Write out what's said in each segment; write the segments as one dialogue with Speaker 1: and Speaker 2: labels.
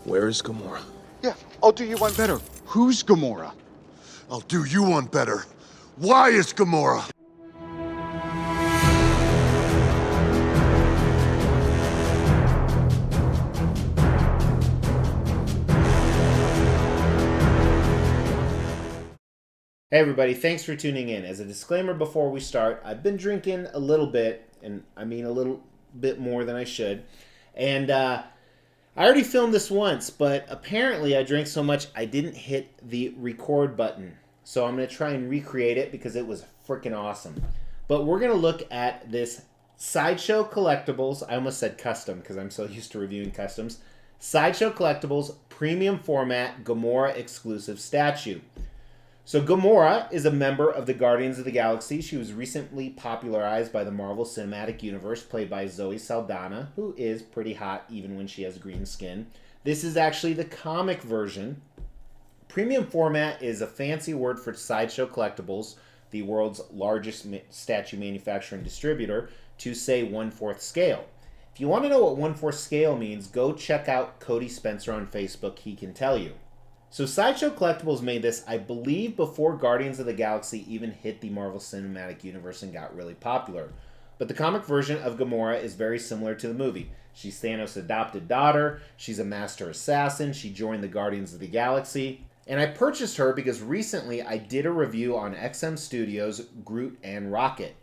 Speaker 1: Where is Gamora?
Speaker 2: Yeah, I'll do you one better. Who's Gamora?
Speaker 3: I'll do you one better. Why is Gamora?
Speaker 4: Hey everybody, thanks for tuning in. As a disclaimer before we start, I've been drinking a little bit, and I mean a little bit more than I should. And I already filmed this once, but apparently I drank so much I didn't hit the record button. So I'm going to try and recreate it because it was freaking awesome. But we're going to look at this Sideshow Collectibles, I almost said custom because I'm so used to reviewing customs, Sideshow Collectibles premium format Gamora exclusive statue. So Gamora is a member of the Guardians of the Galaxy. She was recently popularized by the Marvel Cinematic Universe, played by Zoe Saldana, who is pretty hot even when she has green skin. This is actually the comic version. Premium format is a fancy word for Sideshow Collectibles, the world's largest statue manufacturer and distributor, to say 1/4 scale. If you want to know what 1/4 scale means, go check out Cody Spencer on Facebook. He can tell you. So Sideshow Collectibles made this, I believe, before Guardians of the Galaxy even hit the Marvel Cinematic Universe and got really popular. But the comic version of Gamora is very similar to the movie. She's Thanos' adopted daughter, she's a master assassin, she joined the Guardians of the Galaxy. And I purchased her because recently I did a review on XM Studios' Groot and Rocket.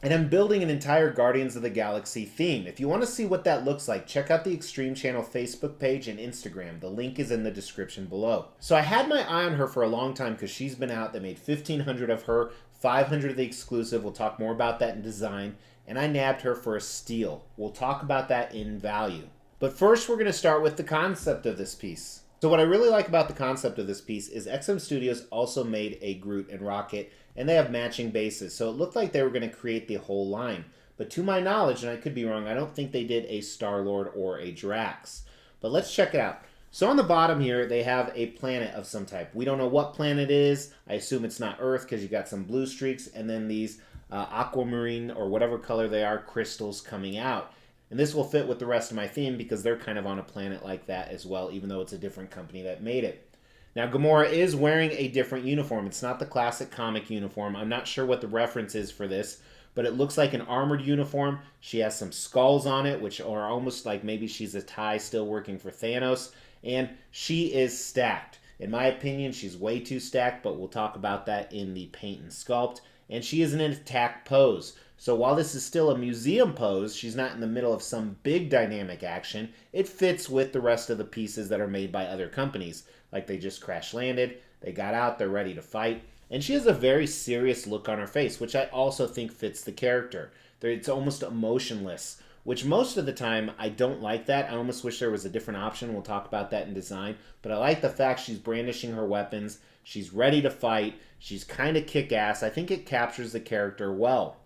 Speaker 4: And I'm building an entire Guardians of the Galaxy theme. If you want to see what that looks like, check out the Extreme Channel Facebook page and Instagram. The link is in the description below. So I had my eye on her for a long time because she's been out. They made 1,500 of her, 500 of the exclusive. We'll talk more about that in design. And I nabbed her for a steal. We'll talk about that in value. But first, we're going to start with the concept of this piece. So what I really like about the concept of this piece is XM Studios also made a Groot and Rocket, and they have matching bases. So it looked like they were going to create the whole line. But to my knowledge, and I could be wrong, I don't think they did a Star-Lord or a Drax. But let's check it out. So on the bottom here, they have a planet of some type. We don't know what planet it is. I assume it's not Earth because you got some blue streaks, and then these aquamarine or whatever color they are, crystals coming out. And this will fit with the rest of my theme because they're kind of on a planet like that as well, even though it's a different company that made it. Now, Gamora is wearing a different uniform. It's not the classic comic uniform. I'm not sure what the reference is for this, but it looks like an armored uniform. She has some skulls on it, which are almost like maybe she's a tie still working for Thanos. And she is stacked. In my opinion, she's way too stacked, but we'll talk about that in the paint and sculpt. And she is in an attack pose. So while this is still a museum pose, she's not in the middle of some big dynamic action. It fits with the rest of the pieces that are made by other companies. Like they just crash landed, they got out, they're ready to fight. And she has a very serious look on her face, which I also think fits the character. It's almost emotionless, which most of the time I don't like that. I almost wish there was a different option. We'll talk about that in design. But I like the fact she's brandishing her weapons. She's ready to fight. She's kind of kick-ass. I think it captures the character well.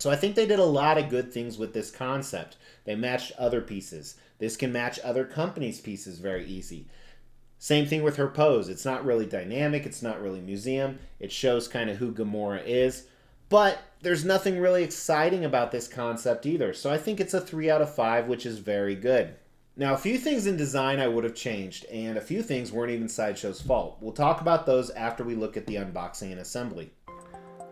Speaker 4: So I think they did a lot of good things with this concept. They matched other pieces. This can match other companies' pieces very easy. Same thing with her pose. It's not really dynamic. It's not really museum. It shows kind of who Gamora is. But there's nothing really exciting about this concept either. So I think it's a 3 out of 5, which is very good. Now, a few things in design I would have changed, and a few things weren't even Sideshow's fault. We'll talk about those after we look at the unboxing and assembly.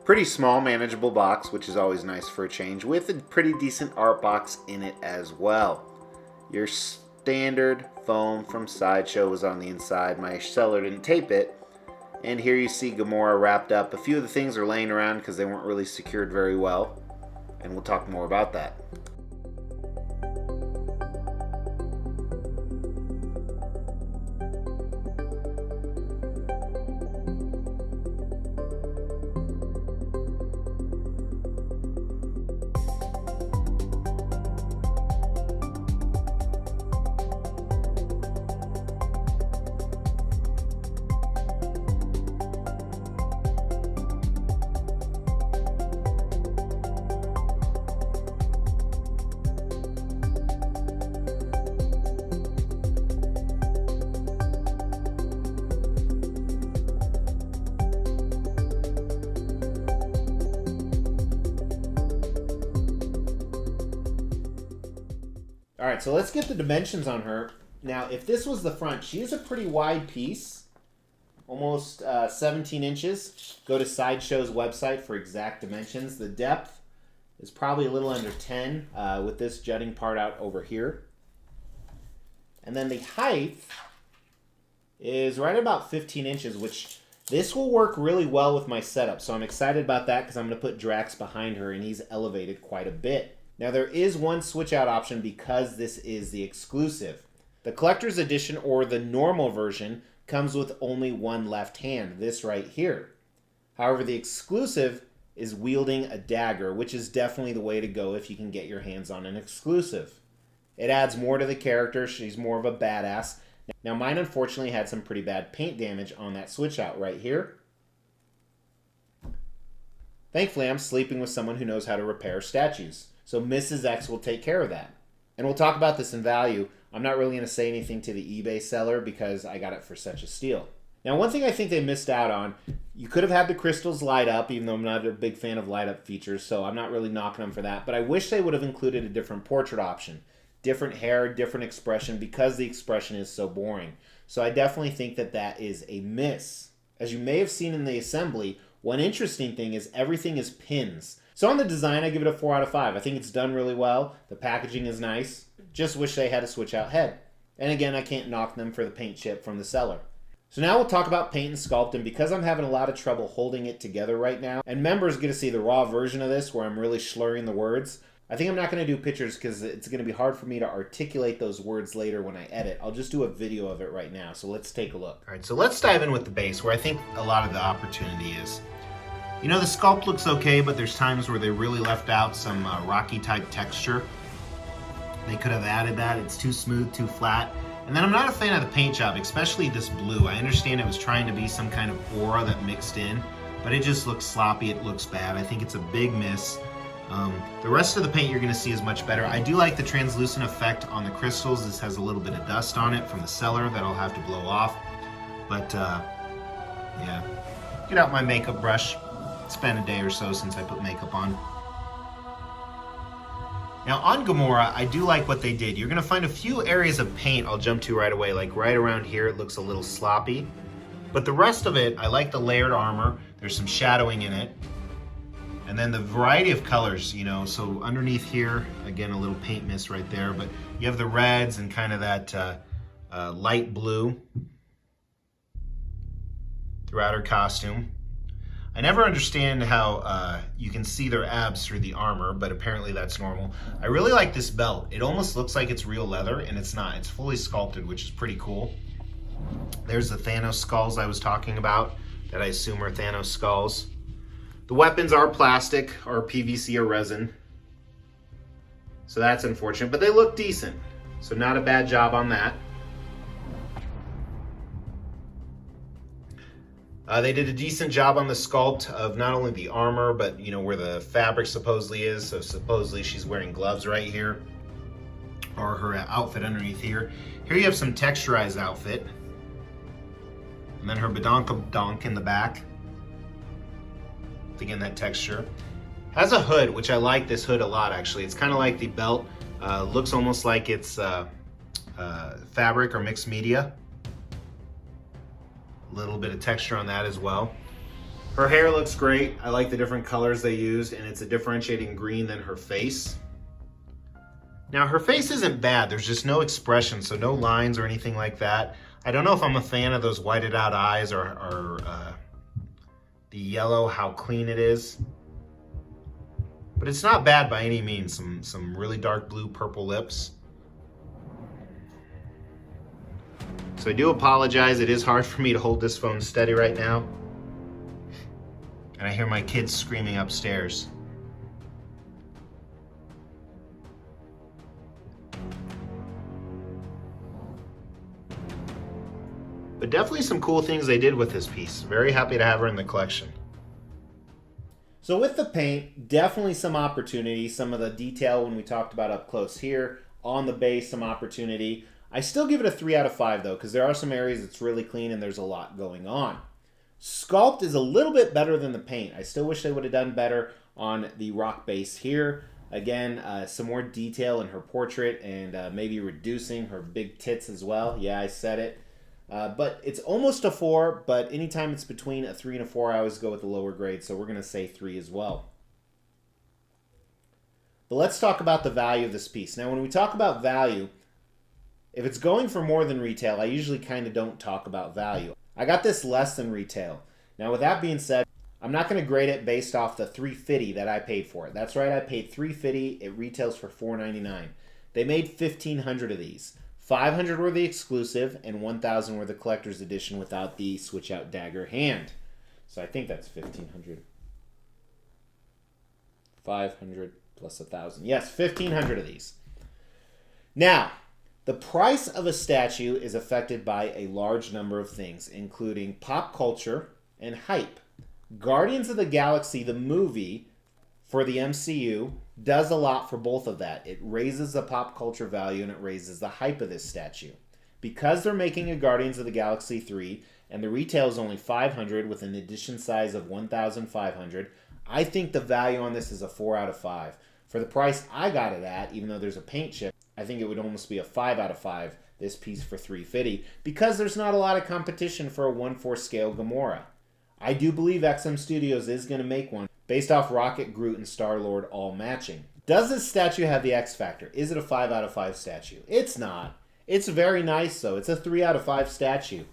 Speaker 4: Pretty small, manageable box, which is always nice for a change, with a pretty decent art box in it as well. Your standard foam from Sideshow was on the inside. My seller didn't tape it. And here you see Gamora wrapped up. A few of the things are laying around because they weren't really secured very well. And we'll talk more about that. Alright, so let's get the dimensions on her. Now, if this was the front, she is a pretty wide piece. Almost 17 inches. Go to Sideshow's website for exact dimensions. The depth is probably a little under 10 with this jutting part out over here. And then the height is right about 15 inches, which this will work really well with my setup. So I'm excited about that because I'm going to put Drax behind her and he's elevated quite a bit. Now there is one switch out option because this is the exclusive. The collector's edition or the normal version comes with only one left hand, this right here. However, the exclusive is wielding a dagger, which is definitely the way to go if you can get your hands on an exclusive. It adds more to the character. She's more of a badass. Now, mine unfortunately had some pretty bad paint damage on that switch out right here. Thankfully, I'm sleeping with someone who knows how to repair statues. So Mrs. X will take care of that. And we'll talk about this in value. I'm not really going to say anything to the eBay seller because I got it for such a steal. Now, one thing I think they missed out on, you could have had the crystals light up, even though I'm not a big fan of light up features, so I'm not really knocking them for that. But I wish they would have included a different portrait option. Different hair, different expression, because the expression is so boring. So I definitely think that that is a miss. As you may have seen in the assembly, one interesting thing is everything is pins. So on the design, I give it a 4 out of 5. I think it's done really well. The packaging is nice. Just wish they had a switch out head. And again, I can't knock them for the paint chip from the seller. So now we'll talk about paint and sculpt, and because I'm having a lot of trouble holding it together right now, and members get to see the raw version of this where I'm really slurring the words, I think I'm not going to do pictures because it's going to be hard for me to articulate those words later when I edit. I'll just do a video of it right now, so let's take a look. All right, so let's dive in with the base, where I think a lot of the opportunity is. You know, the sculpt looks okay, but there's times where they really left out some rocky type texture. They could have added that. It's too smooth, too flat. And then I'm not a fan of the paint job, especially this blue. I understand it was trying to be some kind of aura that mixed in, but it just looks sloppy. It looks bad. I think it's a big miss. The rest of the paint you're going to see is much better. I do like the translucent effect on the crystals. This has a little bit of dust on it from the seller that I'll have to blow off. But yeah, get out my makeup brush. It's been a day or so since I put makeup on. Now on Gamora, I do like what they did. You're going to find a few areas of paint I'll jump to right away. Like right around here, it looks a little sloppy. But the rest of it, I like the layered armor. There's some shadowing in it. And then the variety of colors, you know, so underneath here, again, a little paint miss right there, but you have the reds and kind of that light blue throughout her costume. I never understand how you can see their abs through the armor, but apparently that's normal. I really like this belt. It almost looks like it's real leather, and it's not. It's fully sculpted, which is pretty cool. There's the Thanos skulls I was talking about, that I assume are Thanos skulls. The weapons are plastic or PVC or resin. So that's unfortunate, but they look decent. So not a bad job on that. They did a decent job on the sculpt of not only the armor, but you know where the fabric supposedly is. So supposedly she's wearing gloves right here, or her outfit underneath here. Here you have some texturized outfit. And then her badonkadonk in the back. Again, that texture. Has a hood, which I like this hood a lot actually. It's kind of like the belt. Looks almost like it's fabric or mixed media. A little bit of texture on that as well. Her hair looks great. I like the different colors they used, and it's a differentiating green than her face. Now her face isn't bad. There's just no expression, so no lines or anything like that. I don't know if I'm a fan of those whited out eyes or the yellow, how clean it is. But it's not bad by any means. Some really dark blue, purple lips. So I do apologize. It is hard for me to hold this phone steady right now. And I hear my kids screaming upstairs. But definitely some cool things they did with this piece. Very happy to have her in the collection. So with the paint, definitely some opportunity. Some of the detail when we talked about up close here. On the base, some opportunity. I still give it a 3 out of 5 though, because there are some areas that's really clean and there's a lot going on. Sculpt is a little bit better than the paint. I still wish they would have done better on the rock base here. Again, some more detail in her portrait and maybe reducing her big tits as well. Yeah, I said it. But it's almost a 4, but anytime it's between a 3 and a 4, I always go with the lower grade, so we're going to say 3 as well. But let's talk about the value of this piece. Now, when we talk about value, if it's going for more than retail, I usually kind of don't talk about value. I got this less than retail. Now, with that being said, I'm not going to grade it based off the $350 that I paid for it. That's right, I paid $350. It retails for $499. They made 1,500 of these. 500 were the exclusive, and 1,000 were the collector's edition without the switch-out dagger hand. So I think that's 1,500. 500 plus 1,000. Yes, 1,500 of these. Now, the price of a statue is affected by a large number of things, including pop culture and hype. Guardians of the Galaxy, the movie for the MCU, does a lot for both of that. It raises the pop culture value and it raises the hype of this statue. Because they're making a Guardians of the Galaxy 3 and the retail is only 500 with an edition size of 1,500, I think the value on this is a 4 out of 5. For the price I got it at, even though there's a paint chip, I think it would almost be a 5 out of 5, this piece for $350, because there's not a lot of competition for a 1/4 scale Gamora. I do believe XM Studios is going to make one based off Rocket, Groot, and Star-Lord all matching. Does this statue have the X factor? Is it a 5 out of 5 statue? It's not. It's very nice though. It's a 3 out of 5 statue.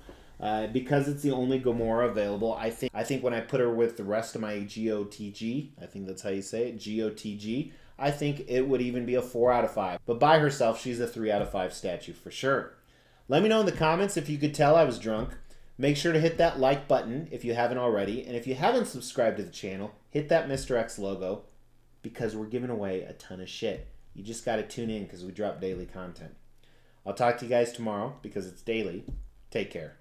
Speaker 4: Because it's the only Gamora available, I think when I put her with the rest of my GOTG, I think that's how you say it, GOTG, I think it would even be a 4 out of 5. But by herself, she's a 3 out of 5 statue for sure. Let me know in the comments if you could tell I was drunk. Make sure to hit that like button if you haven't already. And if you haven't subscribed to the channel, hit that Mr. X logo because we're giving away a ton of shit. You just got to tune in because we drop daily content. I'll talk to you guys tomorrow because it's daily. Take care.